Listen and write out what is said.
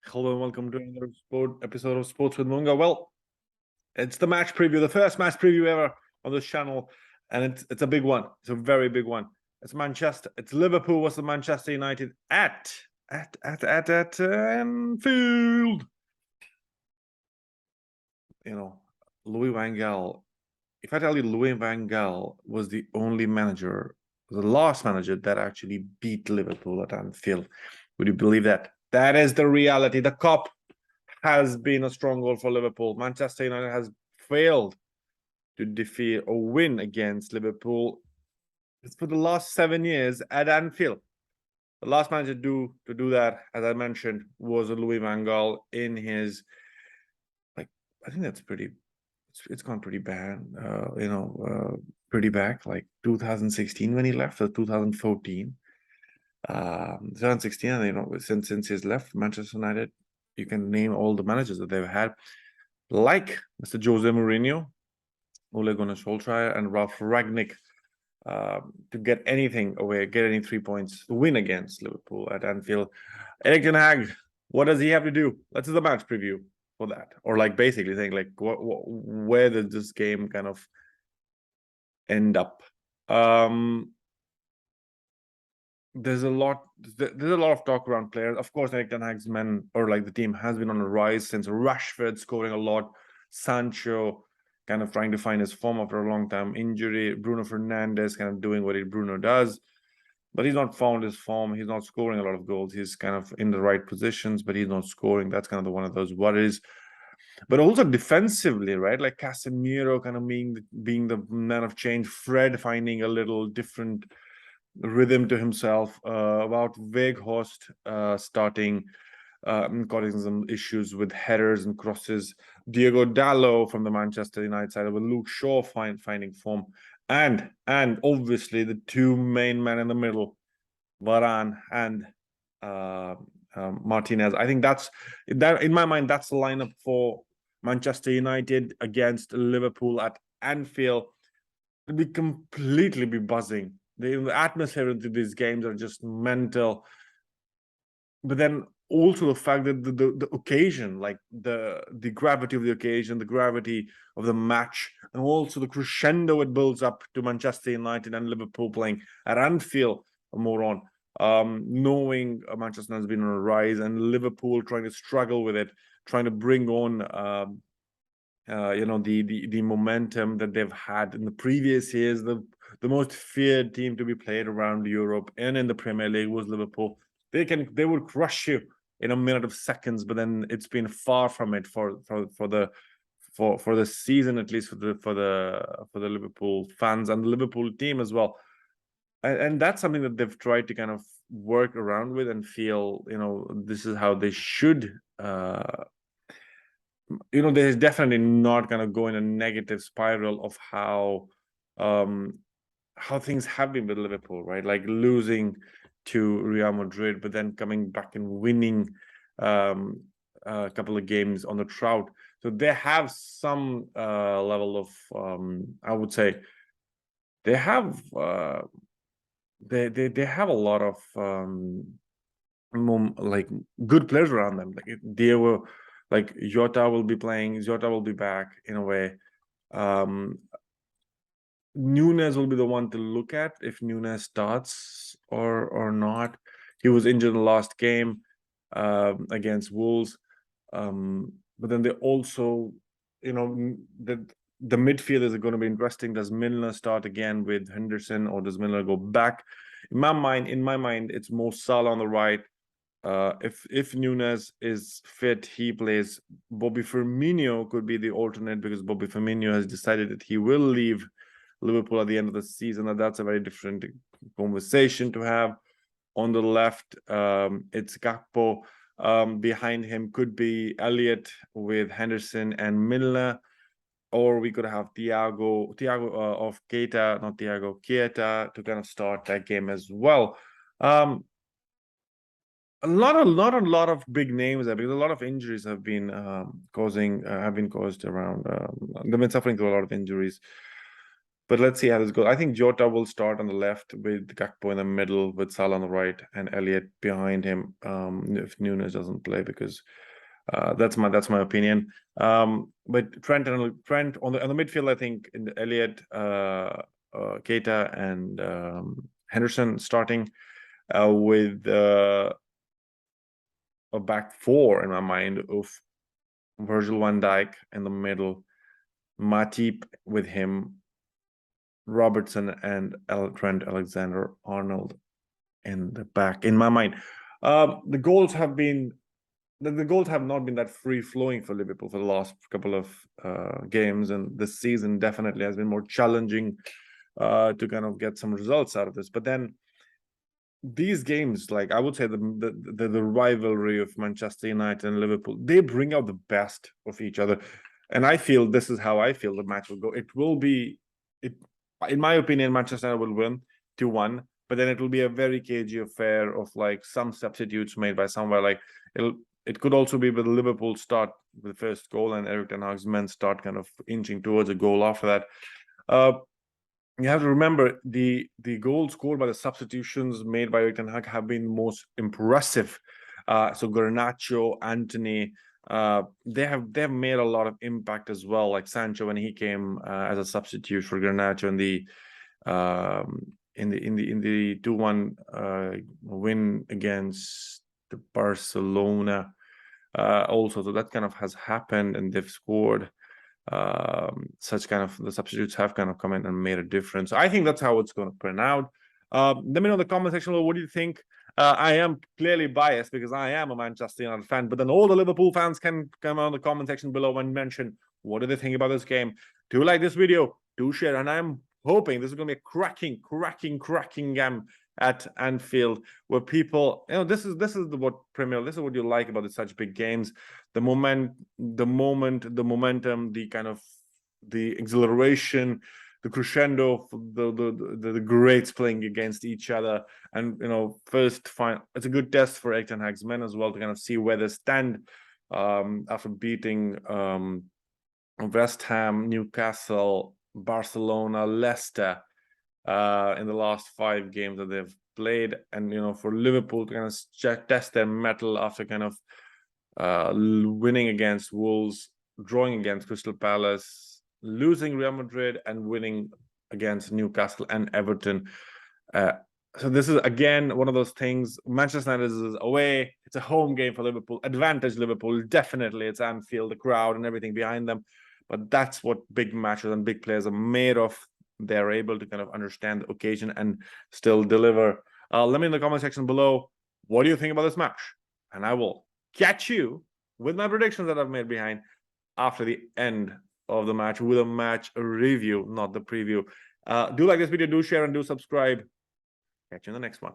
Hello and welcome to another episode of Sports with Munga. Well, it's the match preview, the first match preview ever on this channel, and it's a big one. It's a very big one. It's Liverpool versus Manchester United at Anfield. Louis van Gaal. If I tell you Louis van Gaal was the last manager that actually beat Liverpool at Anfield, would you believe that? That is the reality. The cup has been a stronghold for Liverpool. Manchester United has failed to defeat or win against Liverpool for the last 7 years at Anfield. The last manager to do that, as I mentioned, was Louis van Gaal in his, I think that's pretty, it's gone pretty bad, pretty back, like 2016 when he left, or 2014. 2016, since he's left Manchester United, you can name all the managers that they've had, like Mr. Jose Mourinho, Ole Gunnar Solskjaer, and Ralf Rangnick, to get anything away, get any 3 points to win against Liverpool at Anfield. Erik Ten Hag, what does he have to do? Let's do the match preview for that, or like basically saying like where did this game kind of end up? There's a lot of talk around players. Of course, Erik Ten Hag's men, or like the team, has been on a rise since Rashford scoring a lot, Sancho kind of trying to find his form after a long time injury, Bruno Fernandes kind of doing what Bruno does, but he's not found his form. He's not scoring a lot of goals. He's kind of in the right positions, but he's not scoring. That's kind of one of those worries. But also defensively, right? Like Casemiro kind of being the man of change, Fred finding a little different rhythm to himself, about Weghorst starting causing some issues with headers and crosses, Diego Dallo from the Manchester United side, with Luke Shaw finding form, and obviously the two main men in the middle, Varane and Martinez. I think that in my mind, that's the lineup for Manchester United against Liverpool at Anfield. It'll be completely buzzing. The atmosphere into these games are just mental. But then also the fact that the occasion, like the gravity of the occasion, the gravity of the match, and also the crescendo it builds up to Manchester United and Liverpool playing at Anfield more on. Knowing Manchester has been on a rise and Liverpool trying to struggle with it, trying to bring on the momentum that they've had in the previous years. The most feared team to be played around Europe and in the Premier League was Liverpool. They would crush you in a minute of seconds, but then it's been far from it for the season, at least for the Liverpool fans and the Liverpool team as well. And that's something that they've tried to kind of work around with and feel, this is how they should. They're definitely not going to go in a negative spiral of how things have been with Liverpool, right? Like losing to Real Madrid, but then coming back and winning a couple of games on the drought. So they have some level of, I would say, they have they have a lot of like good players around them. Like Diego, like Jota will be playing. Jota will be back in a way. Nunes will be the one to look at if Nunes starts or not. He was injured in the last game against Wolves. But then they also, the midfielders are going to be interesting. Does Milner start again with Henderson, or does Milner go back? In my mind, it's Mo Salah on the right. If Nunes is fit, he plays. Bobby Firmino could be the alternate, because Bobby Firmino has decided that he will leave Liverpool at the end of the season, and that's a very different conversation to have. On the left, it's Gakpo. Behind him could be Elliott with Henderson and Milner, or we could have Thiago Keita to kind of start that game as well. A lot of big names there, because a lot of injuries have been caused around. They've been suffering through a lot of injuries. But let's see how this goes. I think Jota will start on the left with Gakpo in the middle, with Salah on the right, and Elliott behind him. If Nunes doesn't play, because that's my opinion. But Trent on the midfield, I think in Elliott, Keita, and Henderson starting with a back four in my mind of Virgil van Dijk in the middle, Matip with him, Robertson and Trent Alexander-Arnold in the back. In my mind, the goals have not been that free flowing for Liverpool for the last couple of games, and this season definitely has been more challenging to kind of get some results out of this. But then these games, like I would say the rivalry of Manchester United and Liverpool, they bring out the best of each other, and I feel this is how I feel the match will go. It will be, in my opinion, Manchester United will win 2-1, but then it will be a very cagey affair of like some substitutes made by somewhere. Like it could also be with Liverpool start with the first goal and Erik ten Hag's men start kind of inching towards a goal after that. You have to remember the goals scored by the substitutions made by Erik ten Hag have been most impressive. So Garnacho, Anthony, they have made a lot of impact as well. Like Sancho when he came as a substitute for Garnacho in the 2-1 win against the Barcelona. Also, so that kind of has happened, and they've scored. Such kind of the substitutes have kind of come in and made a difference. So I think that's how it's going to turn out. Let me know in the comment section below, what do you think? I am clearly biased because I am a Manchester United fan, but then all the Liverpool fans can come on the comment section below and mention what do they think about this game. Do like this video, do share, and I'm hoping this is going to be a cracking game at Anfield, where people, this is what Premier, this is what you like about such big games. The momentum, the kind of the exhilaration, the crescendo, the greats playing against each other, and first it's a good test for Erik ten Hag's men as well to kind of see where they stand after beating West Ham, Newcastle, Barcelona, Leicester in the last 5 games that they've played, and for Liverpool to kind of test their mettle after kind of winning against Wolves, drawing against Crystal Palace, losing Real Madrid, and winning against Newcastle and Everton. So this is again one of those things. Manchester United is away. It's a home game for Liverpool. Advantage Liverpool, definitely. It's Anfield, the crowd and everything behind them. But that's what big matches and big players are made of. They're able to kind of understand the occasion and still deliver. Let me in the comment section below, what do you think about this match? And I will catch you with my predictions that I've made behind after the end of the match with a match review, not the preview. Do like this video, do share, and do subscribe. Catch you in the next one.